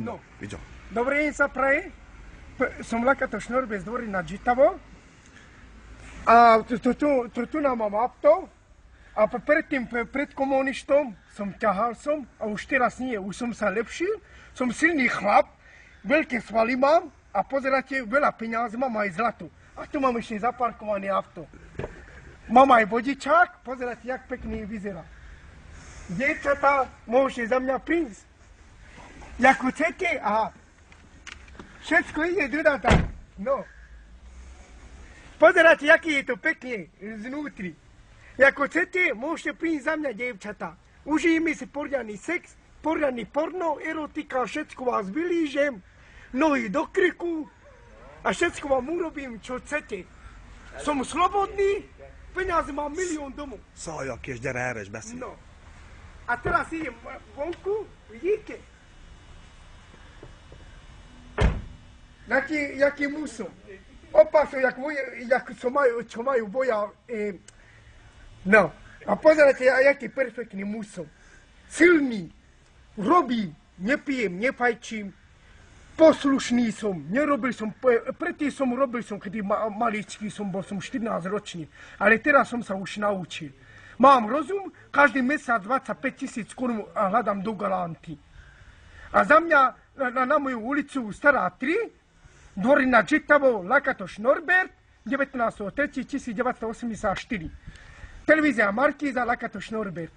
No. Dobrý deň sa praje. Som Lakatoš Norbert z Dvory nad Žitavou. A tu nám mám auto. A predtým, pred komunistom som ťahal a už teraz nie. Už som sa lepšil. Som silný chlap, veľké svaly mám a pozeráte, veľa peňazí mám aj zlato. A tu mám ešte zaparkované auto. Mám aj vodičák, pozeráte, jak pekný vyzerá. Dievčatá, môžete za mňa prísť. Ako chcete, aha. Všetko ide dodať. No. Pozeráte, aký je to pekne znútri. Ako chcete, môžete prísť za mňa, dievčatá. Užijeme si poriadny sex, poriadny porno, erotika, všetko vás vylížem, nohy do kriku a všetko vám urobím, čo chcete. Som slobodný, peniaze mám milión domov. Szalja ki, és gyere erre és beszélj. No. A teraz idem vonku, vidíte? Jaký musom. Opasu, čo majú boja. No. A pozerajte, jaký perfektný musom. Silný. Robím. Nepijem, nefajčím. Poslušný som. Nerobil som, predtým som robil, kedy maličký som bol, som 14 ročný. Ale teraz som sa už naučil. Mám rozum, každý mesiac 25 000 korun a hľadám do galanty. A za mňa na moju ulicu Stará 3, Dvory nad Žitavou, Lakatoš Norbert, 19.3.1984. Televízia Markíza, Lakatoš Norbert.